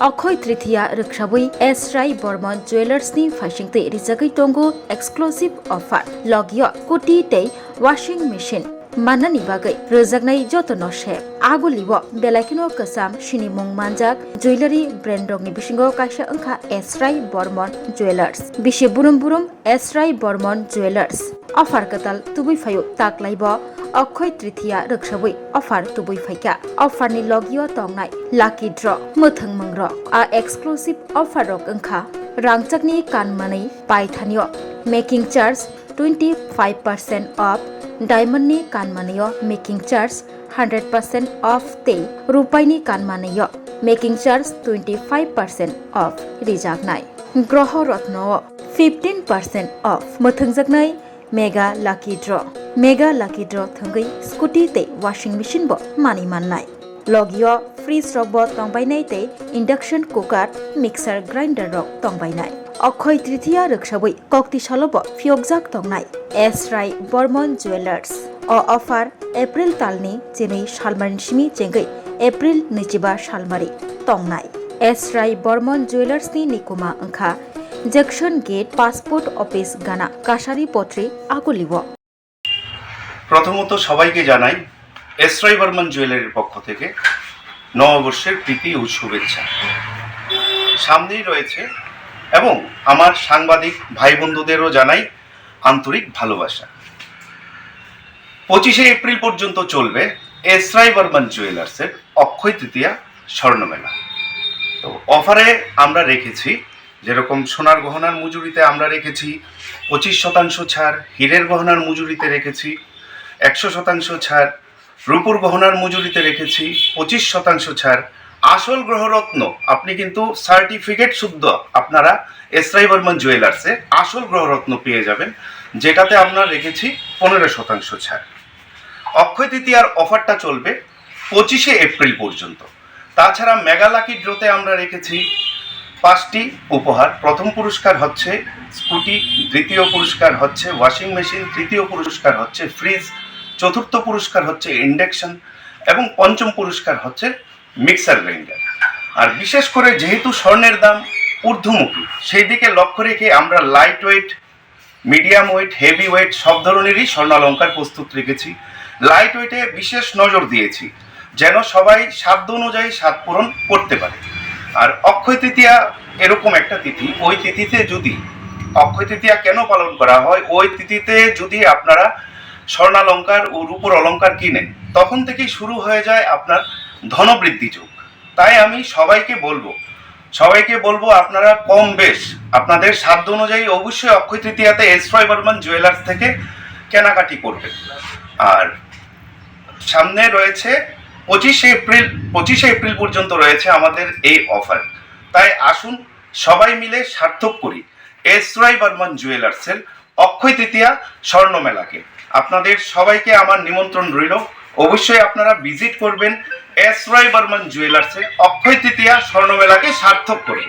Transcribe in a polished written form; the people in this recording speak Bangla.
অক্ষয় তৃতীয়া রক্ষাবই এস রাই বর্মন জুয়েলার্সনি ফাইসিংতে রিজাগै tongo एक्सक्लुसिव अफार लगियो कोटी तै वाशिंग मेशिन माननानि बागै रोजागनाय जतन शेप आगुलिबो बेलायखिनो कसाम सिनि मुं मानजाक जुवेलारि ब्रेन्डनि बिसिंगो कायसा अंखा एस राय बर्मन जुवेलार्स बिसि बुरुम बुरुम एस राय बर्मन जुवेलार्स अफार कताल तुबै फायो ताकलाइबो अक्षय तृतीया रक्षाबै अफार तुबै फाइका अफारनि लगियो तंनाय लाकी ड्र मोथों मंग्र आ एक्सक्लुसिव अफार रक अंखा रांचाकनि कानमानै पाइथानियो मेकिंग चार्ज 25% ऑफ डायमंडनि कानमानैयो मेकिंग चार्ज 100% ऑफ ते रुपाइनि कानमानैयो मेकिंग चार्ज 25% ऑफ रिजागनाय ग्रह रत्न 15% ऑफ मोथोंजोगनाय मेगा लाकी ड्र थंगै स्कूटी ते वाशिंग मशीन बो मानि माननाय लगियो फ्रीज रक बो तंबायनाय ते इंडक्शन कुकार मिक्सर ग्राइंडर रक तंबायनाय अक्षय तृतीया रक्षाबै कक्ति सालबो फियगजाक तंनाय एस राय बर्मन जुवेलार्स अ अफार एप्रिल तालनि जेनै सालमारिसिमि जेंगै एप्रिल 25 सालमारि तंनाय एस राय बर्मन जुवेलार्सनि निकुमा अंखा जंक्शन गेट पासपोर्ट অফিস গানা কাশারি পত্রে আগুলিব। প্রথমত সবাইকে জানাই এস রাই বর্মন জুয়েলারির পক্ষ থেকে নববর্ষের প্রীতি ও শুভেচ্ছা। সামনেই রয়েছে এবং আমার সাংবাদিক ভাই বন্ধুদেরও জানাই আন্তরিক ভালোবাসা। 25শে এপ্রিল পর্যন্ত চলবে এস রাই বর্মন জুয়েলার্সের অক্ষয় তৃতীয়া স্বর্ণমেলা। তো অফারে আমরা রেখেছি যেরকম সোনার গহনার মজুরিতে আমরা রেখেছি 25% ছাড়, হীরের গহনার মজুরিতে রেখেছি 100% ছাড়, রূপুর গহনার মজুরিতে রেখেছি 25% ছাড়। আসল গ্রহরত্ন আপনি কিন্তু সার্টিফিকেট শুদ্ধ আপনারা এস রাই বর্মন জুয়েলার্সে আসল গ্রহরত্ন পেয়ে যাবেন, যেটাতে আমরা রেখেছি 15% ছাড়। অক্ষয় তৃতীয়ার অফারটা চলবে 25শে এপ্রিল পর্যন্ত। তাছাড়া মেগা লাকি ড্রতে আমরা রেখেছি 5টি উপহার। প্রথম পুরস্কার হচ্ছে স্কুটি, দ্বিতীয় পুরস্কার হচ্ছে ওয়াশিং মেশিন, তৃতীয় পুরস্কার হচ্ছে ফ্রিজ, চতুর্থ পুরস্কার হচ্ছে ইন্ডাকশন এবং পঞ্চম পুরস্কার হচ্ছে মিক্সার গ্রাইন্ডার। আর বিশেষ করে যেহেতু স্বর্ণের দাম ঊর্ধ্বমুখী, সেই দিকে লক্ষ্য রেখে আমরা light weight, medium weight, heavy weight সব ধরনেরই স্বর্ণালঙ্কার প্রস্তুত রেখেছি। লাইট ওয়েটে বিশেষ নজর দিয়েছি যেন সবাই সাধ্য অনুযায়ী স্বাদ পূরণ করতে পারে। আর অক্ষয় তৃতীয়া এরকম একটা তিথি, ওই তিথিতে যদি অক্ষয় তৃতীয়া কেন পালন করা হয়, ওই তিথিতে যদি আপনারা স্বর্ণালঙ্কার ও রূপোর অলঙ্কার কিনেন, তখন থেকেই শুরু হয়ে যায় আপনার ধনবৃদ্ধি যোগ। তাই আমি সবাইকে বলবো আপনারা কম বেশ আপনাদের সাধ্য অনুযায়ী অবশ্যই অক্ষয় তৃতীয়াতে এস রাই বর্মন জুয়েলার্স থেকে কেনাকাটি করবেন। আর সামনে রয়েছে 25শে এপ্রিল পর্যন্ত রয়েছে আমাদের এই অফার। তাই আসুন সবাই মিলে সার্থক করি এস রাই বর্মন জুয়েলার্সের অক্ষয় তৃতীয়া স্বর্ণমেলাকে। আপনাদের সবাইকে আমার নিমন্ত্রণ রইল, অবশ্যই আপনারা ভিজিট করবেন এস রাই বর্মন জুয়েলার্সের অক্ষয় তৃতীয়া স্বর্ণমেলাকে সার্থক করবেন।